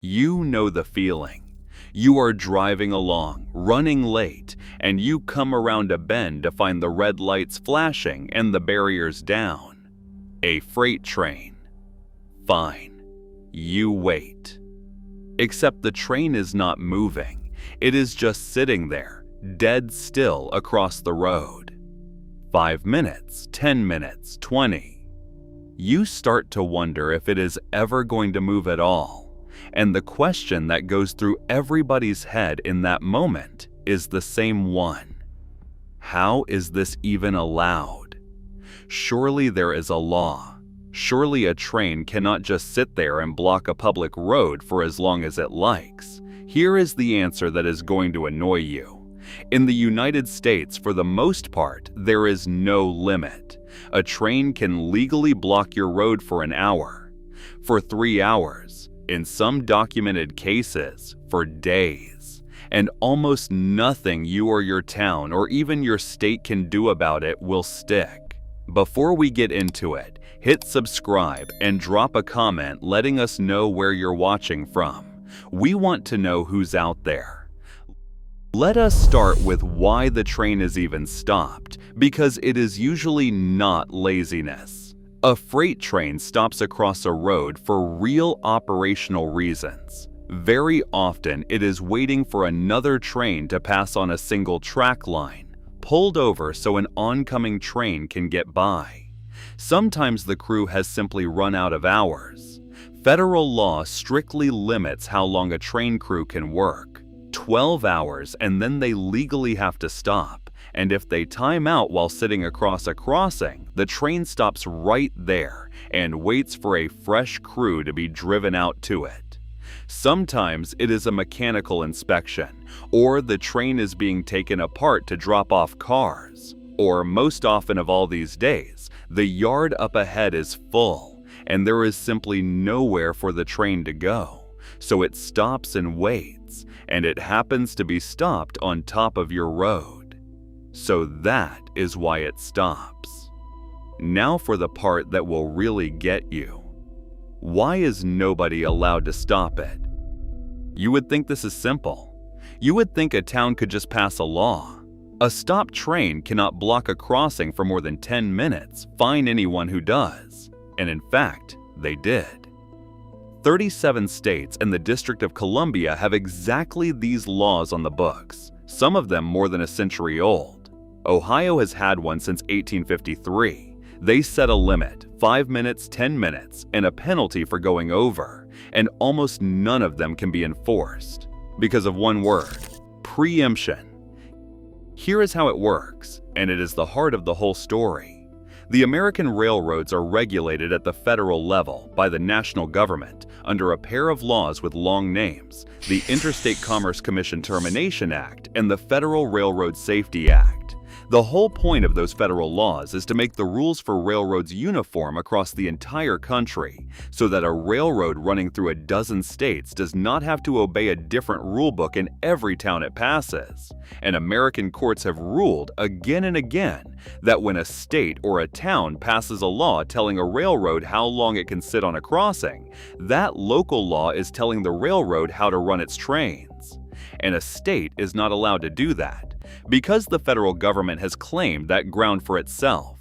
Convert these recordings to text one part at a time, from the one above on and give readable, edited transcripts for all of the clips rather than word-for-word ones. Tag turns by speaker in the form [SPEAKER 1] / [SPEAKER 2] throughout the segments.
[SPEAKER 1] You know the feeling. You are driving along, running late, and you come around a bend to find the red lights flashing and the barriers down. A freight train. Fine. You wait. Except the train is not moving. It is just sitting there, dead still across the road. 5 minutes, 10 minutes, 20. You start to wonder if it is ever going to move at all. And the question that goes through everybody's head in that moment is the same one. How is this even allowed? Surely there is a law. Surely a train cannot just sit there and block a public road for as long as it likes. Here is the answer that is going to annoy you. In the United States, for the most part, there is no limit. A train can legally block your road for an hour, for 3 hours, in some documented cases, for days, and almost nothing you or your town or even your state can do about it will stick. Before we get into it, hit subscribe and drop a comment letting us know where you're watching from. We want to know who's out there. Let us start with why the train is even stopped, because it is usually not laziness. A freight train stops across a road for real operational reasons. Very often, it is waiting for another train to pass on a single track line, pulled over so an oncoming train can get by. Sometimes the crew has simply run out of hours. Federal law strictly limits how long a train crew can work. 12 hours, and then they legally have to stop. And if they time out while sitting across a crossing, the train stops right there and waits for a fresh crew to be driven out to it. Sometimes it is a mechanical inspection, or the train is being taken apart to drop off cars. Or most often of all these days, the yard up ahead is full, and there is simply nowhere for the train to go. So it stops and waits, and it happens to be stopped on top of your road. So that is why it stops. Now for the part that will really get you. Why is nobody allowed to stop it? You would think this is simple. You would think a town could just pass a law. A stopped train cannot block a crossing for more than 10 minutes, fine anyone who does. And in fact, they did. 37 states and the District of Columbia have exactly these laws on the books, some of them more than a century old. Ohio has had one since 1853. They set a limit, 5 minutes, 10 minutes, and a penalty for going over, and almost none of them can be enforced because of one word: preemption. Here is how it works, and it is the heart of the whole story. The American railroads are regulated at the federal level by the national government under a pair of laws with long names: the Interstate Commerce Commission Termination Act and the Federal Railroad Safety Act. The whole point of those federal laws is to make the rules for railroads uniform across the entire country, so that a railroad running through a dozen states does not have to obey a different rulebook in every town it passes. And American courts have ruled again and again that when a state or a town passes a law telling a railroad how long it can sit on a crossing, that local law is telling the railroad how to run its trains. And a state is not allowed to do that, because the federal government has claimed that ground for itself.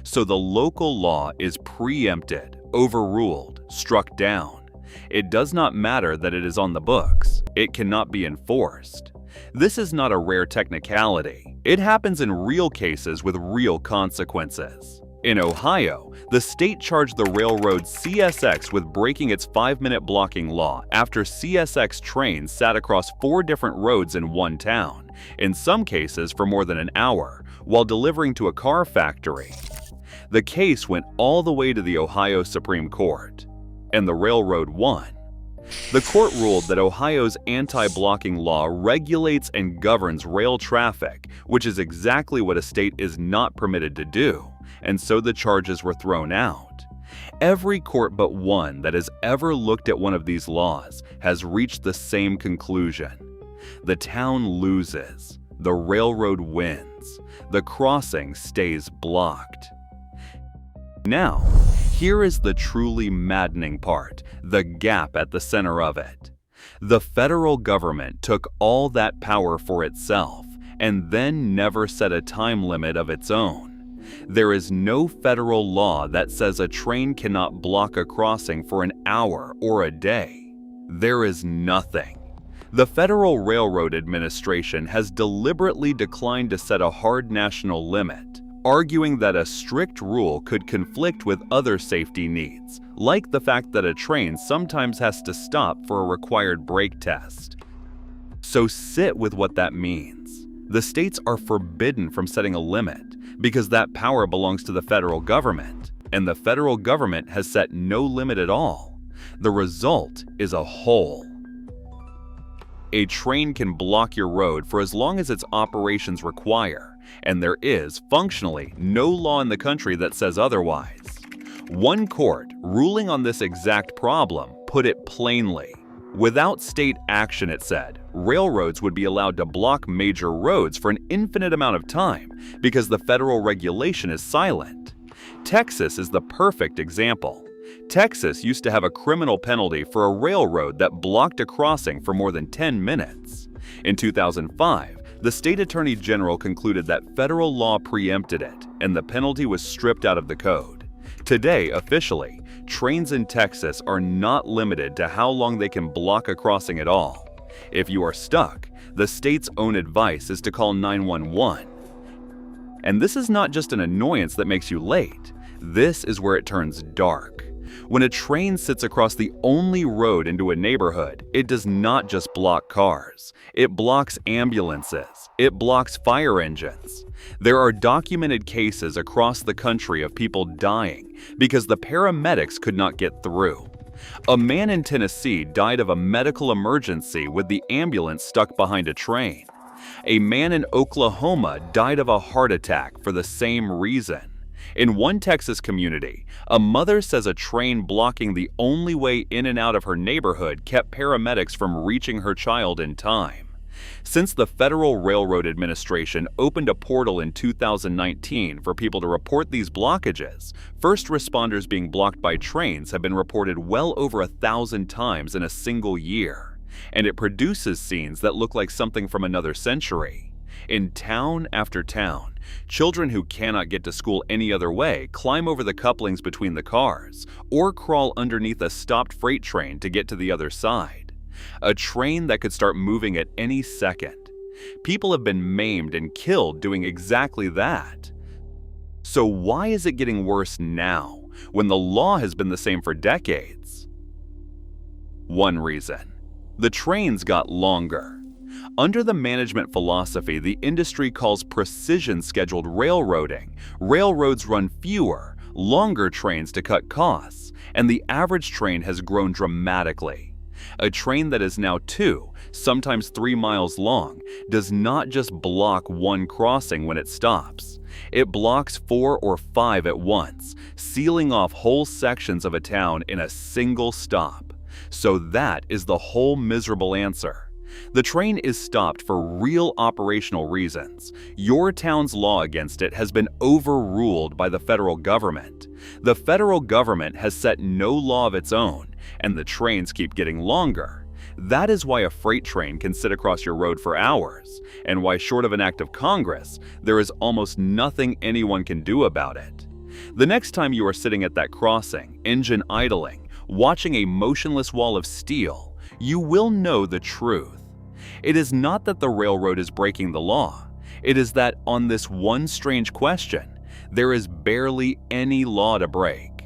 [SPEAKER 1] So the local law is preempted, overruled, struck down. It does not matter that it is on the books. It cannot be enforced. This is not a rare technicality. It happens in real cases with real consequences. In Ohio, the state charged the railroad CSX with breaking its 5-minute blocking law after CSX trains sat across 4 different roads in one town, in some cases for more than an hour, while delivering to a car factory. The case went all the way to the Ohio Supreme Court, and the railroad won. The court ruled that Ohio's anti-blocking law regulates and governs rail traffic, which is exactly what a state is not permitted to do, and so the charges were thrown out. Every court but one that has ever looked at one of these laws has reached the same conclusion. The town loses, the railroad wins, the crossing stays blocked. Now, here is the truly maddening part, the gap at the center of it. The federal government took all that power for itself and then never set a time limit of its own. There is no federal law that says a train cannot block a crossing for an hour or a day. There is nothing. The Federal Railroad Administration has deliberately declined to set a hard national limit, arguing that a strict rule could conflict with other safety needs, like the fact that a train sometimes has to stop for a required brake test. So sit with what that means. The states are forbidden from setting a limit because that power belongs to the federal government, and the federal government has set no limit at all. The result is a hole. A train can block your road for as long as its operations require, and there is, functionally, no law in the country that says otherwise. One court, ruling on this exact problem, put it plainly. Without state action, it said, railroads would be allowed to block major roads for an infinite amount of time because the federal regulation is silent. Texas is the perfect example. Texas used to have a criminal penalty for a railroad that blocked a crossing for more than 10 minutes. In 2005, the state attorney general concluded that federal law preempted it, and the penalty was stripped out of the code. Today, officially, trains in Texas are not limited to how long they can block a crossing at all. If you are stuck, the state's own advice is to call 911. And this is not just an annoyance that makes you late. This is where it turns dark. When a train sits across the only road into a neighborhood, it does not just block cars. It blocks ambulances. It blocks fire engines. There are documented cases across the country of people dying because the paramedics could not get through. A man in Tennessee died of a medical emergency with the ambulance stuck behind a train. A man in Oklahoma died of a heart attack for the same reason. In one Texas community, a mother says a train blocking the only way in and out of her neighborhood kept paramedics from reaching her child in time. Since the Federal Railroad Administration opened a portal in 2019 for people to report these blockages, first responders being blocked by trains have been reported well over 1,000 times in a single year. And it produces scenes that look like something from another century. In town after town, children who cannot get to school any other way climb over the couplings between the cars or crawl underneath a stopped freight train to get to the other side. A train that could start moving at any second. People have been maimed and killed doing exactly that. So why is it getting worse now, when the law has been the same for decades? One reason. The trains got longer. Under the management philosophy the industry calls precision-scheduled railroading, railroads run fewer, longer trains to cut costs, and the average train has grown dramatically. A train that is now 2, sometimes 3 miles long, does not just block one crossing when it stops. It blocks 4 or 5 at once, sealing off whole sections of a town in a single stop. So that is the whole miserable answer. The train is stopped for real operational reasons. Your town's law against it has been overruled by the federal government. The federal government has set no law of its own, and the trains keep getting longer. That is why a freight train can sit across your road for hours, and why, short of an act of Congress, there is almost nothing anyone can do about it. The next time you are sitting at that crossing, engine idling, watching a motionless wall of steel, you will know the truth. It is not that the railroad is breaking the law. It is that on this one strange question, there is barely any law to break.